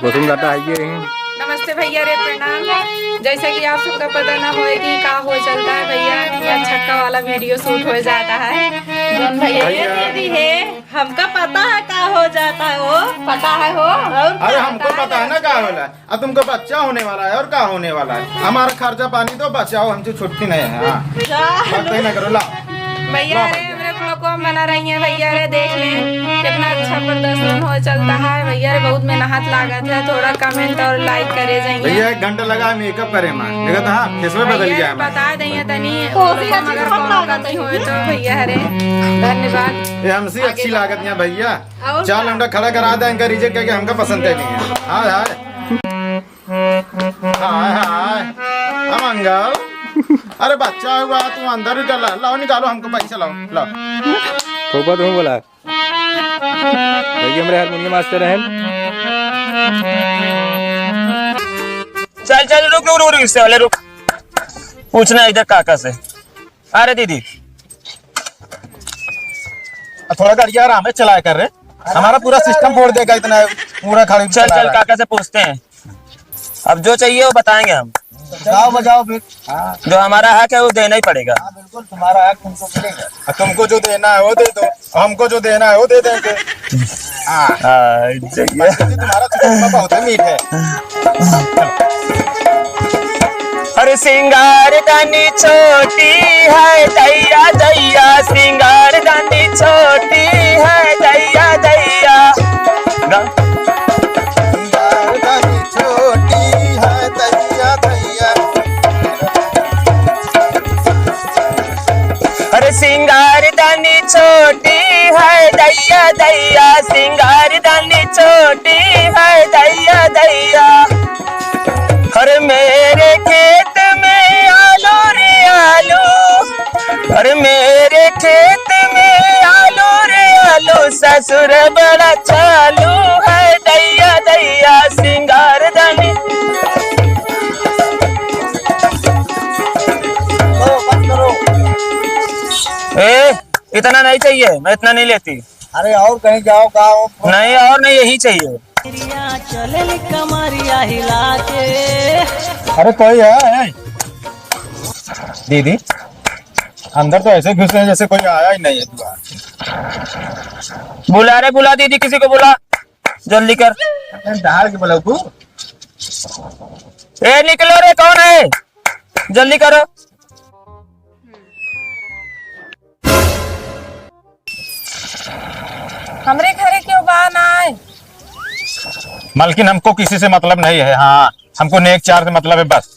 कुसुम लता है। नमस्ते भैया रे, प्रणाम। जैसे कि आप सबका पता ना होए कि का हो चलता है भैया, या छक्का वाला वीडियो शूट हो जाता है। जोन भैया दीदी है, हमका पता है का हो जाता है, वो पता है हो। अरे हमको पता है ना का होला। अब तुमको बच्चा होने वाला है और का होने वाला है। हमारा खर्चा पानी तो बचाओ, हमसे छुट्टी नहीं है। बात ना करो, ला भैया रे मेरे लोग को मना रही है। भैया रे देख लें कितना अच्छा प्रदर्शन हो चलता है। भैया रे बहुत मेहनत लागत है, थोड़ा कमेंट और लाइक करे जाइए। भैया 1 घंटा लगा मेकअप करे मां, देखा था फेसवे बदल गया। बता देंगे तनी अगर कोनो गलती होए तो भैया रे धन्यवाद। ये हमसे अच्छी लागत है भैया। चल हमका खड़ा करा दे, इनका रिजेक्ट करके हमका पसंद है नहीं है। हाय हाय हाय हाय अमंगल। अरे बच्चा हुआ तुम अंदर ही डाला, लाओ निकालो हमको पैसा, लाओ लाओ। खूब तुम बोला भैया मेरे हारमोनियम मास्टर है। चल चल रुक रुक रुक इससे वाले रुक, पूछना है इधर काका से। अरे दीदी थोड़ा गाड़ी आराम है चलाया कर रहे, हमारा पूरा सिस्टम फोड़ देगा इतना पूरा खड़ी। चल चल काका से पूछते हैं, अब जो चाहिए वो बताएंगे हम। जाओ बजाओ फिर। जो हमारा हक है वो देना ही पड़ेगा। बिल्कुल तुम्हारा हक तुमको मिलेगा। तुमको जो देना है वो दे दो, हमको जो देना है वो दे देंगे। तुम्हारा सिस्टम बहुत मीठ है। अरे सिंगार दानी छोटी है दैया दैया, सिंगार दानी छोटी है दैया दैया। अरे सिंगार दानी छोटी है दैया दैया, सिंगार दानी छोटी है दैया दैया। अरे मेरे खेत में आलू रे आलू, अरे मेरे खेत में आलू रे आलू, ससुर बड़ा चालू है दैया दैया, सिंगार दानी। इतना नहीं चाहिए, मैं इतना नहीं लेती। अरे और कहीं जाओ गाओ। नहीं और नहीं, यही चाहिए। चले कमरिया हिला के। अरे कोई है दीदी अंदर तो ऐसे घुसे हैं जैसे कोई आया ही नहीं है द्वार। बुला रे बुला दीदी, किसी को बुला जल्दी कर। डाल के बोला तू। ए निकलो रे, कौन है, जल्दी करो। हमरे घरे क्यों बाहर आए? मालकिन हमको किसी से मतलब नहीं है। हाँ हमको नेक चार से मतलब है बस।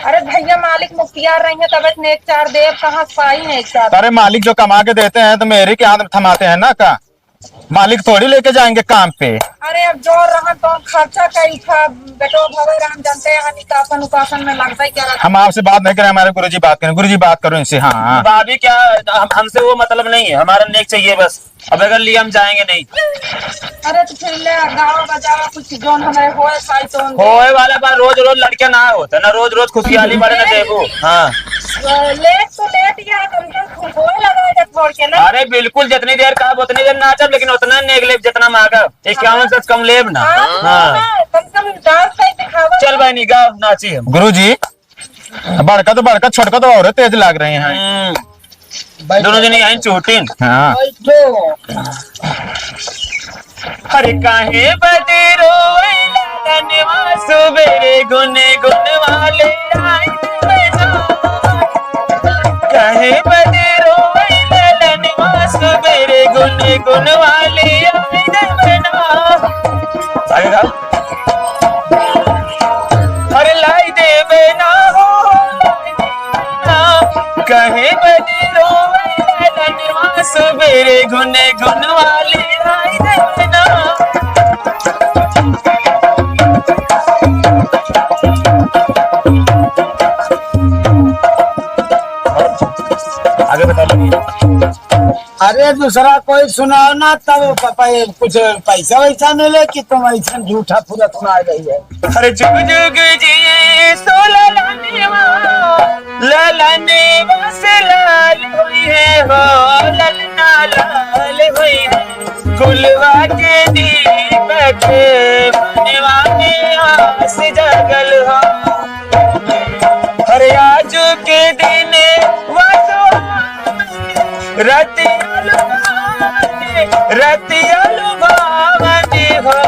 अरे भैया मालिक मुख्तियार रही है, तब नेक चार देव कहाँ पाई नेक चार। अरे मालिक जो कमा के देते हैं तो मेरे के हाथ में थमाते हैं ना का, मालिक थोड़ी लेके जाएंगे काम पे। अरे अब जो रहा तो खर्चा कई था बेटो भवे राम जानते हैं, निकासन उकासन में लगता ही क्या रहता। हम आपसे बात नहीं करें, हमारे गुरुजी बात करें। गुरुजी बात करो इनसे। हाँ भाभी क्या, हमसे वो मतलब नहीं है, हमारा नेक चाहिए बस। अब अगर लिए हम जाएंगे नहीं। अरे तो फिर ले गावा बजावा कुछ जोन हमारे होए साई तो होए वाला बार रोज रोज लड़के ना होता ना, रोज रोज खुशहाली बड़े ना देबो। हाँ लेट तो लेट या कम होए लगा जब छोड़ के ना। अरे बिल्कुल, जितनी देर कहा उतनी देर नाचब, लेकिन उतना नेक लेब जितना मांगा। 51 से कम लेब ना। हाँ कम से कम डांस का दिखावा। चल भाई निगाह नाची हम। गुरुजी बड़का तो बड़का छोटका तो और तेज लाग रहे हैं। दोनों जने आई चोटिन। हाँ अरे काहे बदे रोइला धनवा, सुबेरे गुने गुन वाले आए बना। काहे बदे रोइला धनवा, सुबेरे गुने गुन वाले आए बना। आगे गा। अरे लाई दे बना हो कहे बदे रोइला धनवा, सुबेरे गुने गुन वाले आए बना। आगे बता लो। अरे दूसरा कोई सुनाओ ना, तब कुछ पैसा वैसा मिले कि तुम ऐसा झूठा पूरा सुना रही है। अरे जुग जुग जी सोला लाने से लाल हुई है हो, ललना लाल हुई है। कुलवा के दीपक बनवा रतिया लुभावनी हो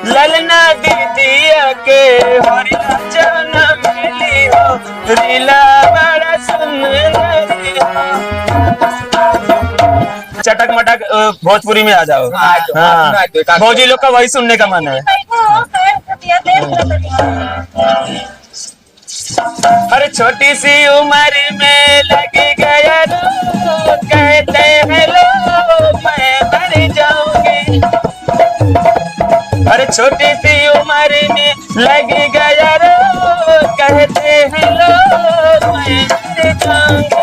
ललना दीदिया के होरिया जन्म मिली हो रीला बड़ा सुंदरी हो। चटक मटक भोजपुरी में आ जाओ। हाँ भौजी लोग का वही सुनने का मन है। अरे छोटी सी उम्र में लग गया रोग, कहते हैं लोग मैं मर जाऊंगी। अरे छोटी सी उम्र में लग गया रोग, कहते हैं लोग मैं मर जाऊंगी।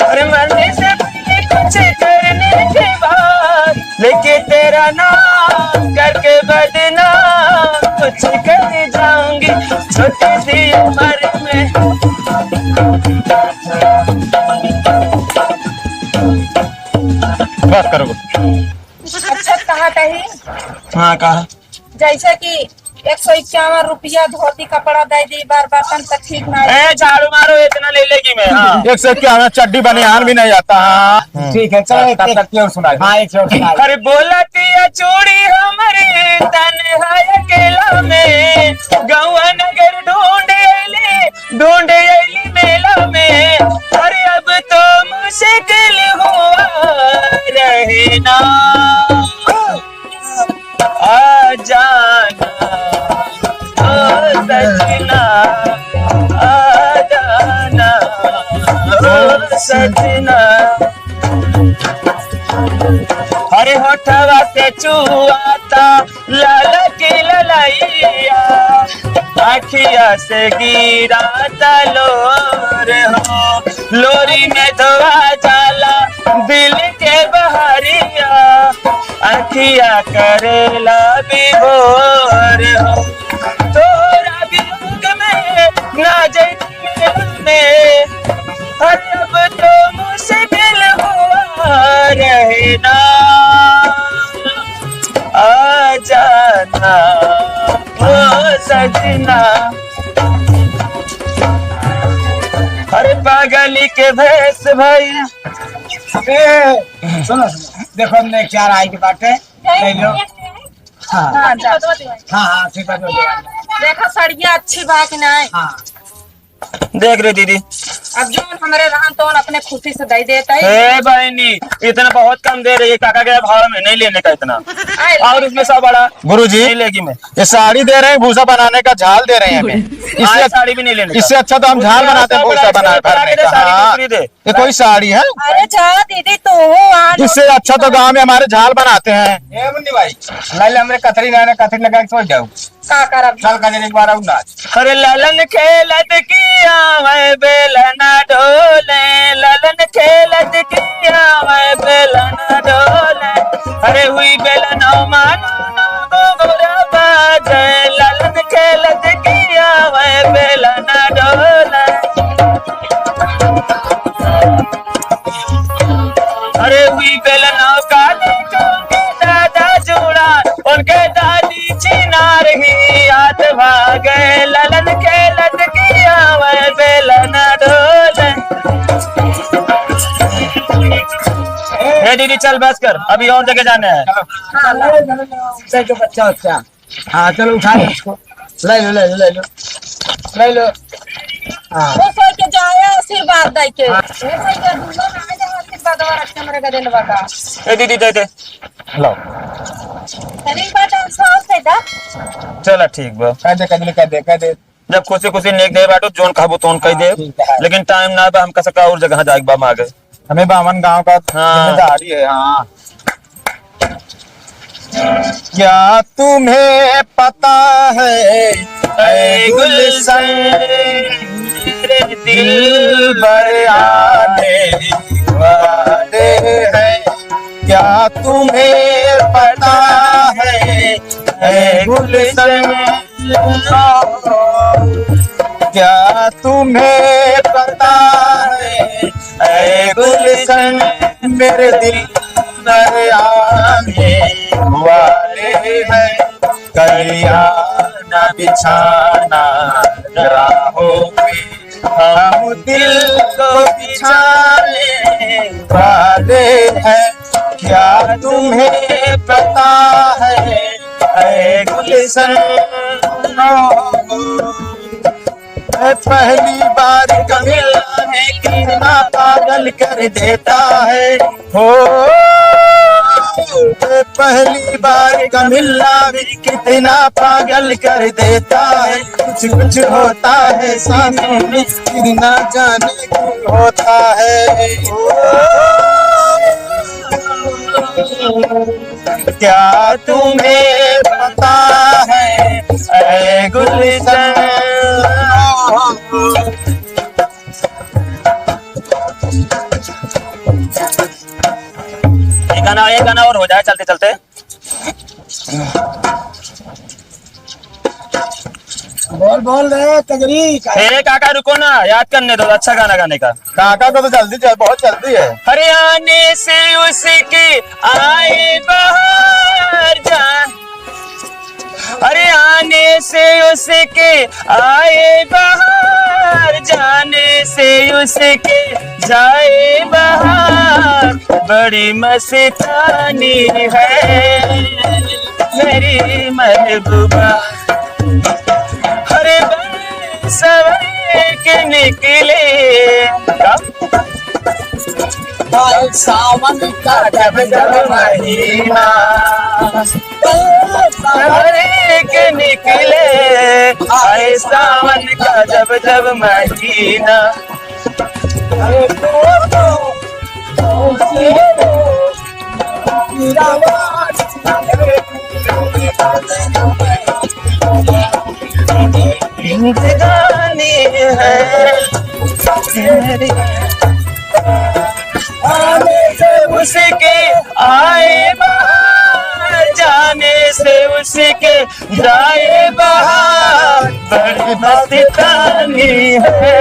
अरे मरने से पहले कुछ करने के बाद लेके तेरा नाम करके बदनाम कुछ कर जाऊंगी। छोटी सी उम्र में बात करो। अच्छा कहा कही हाँ कहा जैसे कि 151 रुपया धोती कपड़ा दे दी बार बर्तन तक ठीक ना ए झाड़ू मारो इतना ले लेगी मैं। हाँ 151 चड्डी बनियान भी नहीं आता। हाँ ठीक है चलो तब तक क्यों सुनाई। हाँ एक और सुना अरे बोलती है चूड़ी हमारे तन है अकेला में गौआ नगर ढूंढ एली मेला में। अरे अब तो मुश्किल हुआ रहना आ जाना ओ सजना आ जाना ओ सजना। हरे होठवा से चुआता लाल की ललैया आखिया से गिराता लोर हो लोरी में धोआ जाला दिल के बहरिया आखिया करेला विभोर हो। तोरा वियोग में ना जैती में अब तो मुश्किल हुआ रहना आ जाना ओ सजना। अरे पागली के भेष भैया सुनो देखो हमने क्या आई की बात है ले लो। हाँ हाँ जा। हाँ ठीक है देखो सड़िया अच्छी बा कि नहीं। हाँ देख रहे दीदी अब जो हमारे रहन तो अपने खुशी से दे देता है। हे बहनी इतना बहुत कम दे रही है। काका के भाव में नहीं लेने का इतना और उसमें सब बड़ा गुरुजी नहीं लेगी मैं। ये साड़ी दे रहे हैं, भूसा बनाने का झाल दे रहे हैं हमें। इससे साड़ी भी नहीं लेने इससे अच्छा तो हम झाल बनाते हैं भूसा भरने का। हाँ ये कोई साड़ी है अरे जा दीदी तू इससे अच्छा तो गांव में हमारे झाल बनाते हैं। ए मुन्नी भाई लाले हमरे कथरी ना कथरी लगा के सोच जाओ का करब। चल का एक बार आऊ नाच। अरे ललन खेलत किया मैं बेलना ढोले ललन खेलत किया मैं बेलना ढोले। अरे हुई बेलना मानो गोरा बाजे ललन खेलत किया मैं बेलना ढोले। अरे हुई बेलना काले उनके दादा जोड़ा उनके दादी चिनार ही याद भागे ललन खेलत किया मैं बेलना ढोले। हे दीदी चल बस कर अभी और जगह जाना है। चलो जो बच्चा बच्चा हाँ चलो उठा लो उसको ले लो ले लो ले लो ले लो। हाँ वो सोच के जाए आशीर्वाद दे के ऐसे ही कर दूंगा ना जा आशीर्वाद और अच्छा मेरे का दिन बता। हे दीदी दे दे लो तनी बात साफ से दा चला ठीक बा कह दे जब खुशी खुशी नेक दे बाटो जोन खाबो तोन कह दे लेकिन टाइम ना बा हम का सका और जगह जाए बा मांगे हमें बामन गांव का हाँ। जिम्मेदारी है। हाँ क्या तुम्हें पता है ऐ गुलशन तेरे दिल पर आने वाले हैं। क्या तुम्हें पता है ऐ गुलशन क्या तुम्हें पता है ऐ गुलशन मेरे दिल पर आने वाले हैं। कलिया न बिछाना राहों पे हम दिल को बिछाने वाले हैं, क्या तुम्हें पता है गुलशन? पहली बार का मिलना है कितना पागल कर देता है हो, पहली बार का मिलना भी कितना पागल कर देता है। कुछ कुछ होता है सांसों में फिर ना जाने क्यों होता है। क्या तुम्हें पता है ऐ गुलशन? एक गाना और हो जाए चलते चलते। बोल बोल रहे तगरी का। काका रुको ना, याद करने दो अच्छा गाना गाने का। काका को तो जल्दी बहुत जल्दी है। हरियाणे से उसके आए बाहर जान, हरियाणे से उसके आए बाहर, जाने से उसके जाए बाहर, बड़ी मस्तानी है मेरी महबूबा। हरे सवेरे के निकले सावन का जब जब महीना, सवेरे के निकले आए सावन का जब जब महीना। जिंदगानी है मेरी, आने से उसके आए बाहर, जाने से उसके जाए बाहर, बड़ी मस्तानी है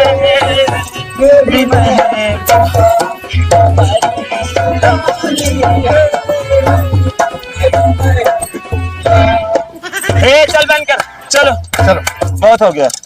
मेरी बहन। चल बंद कर, चलो चलो बहुत हो गया।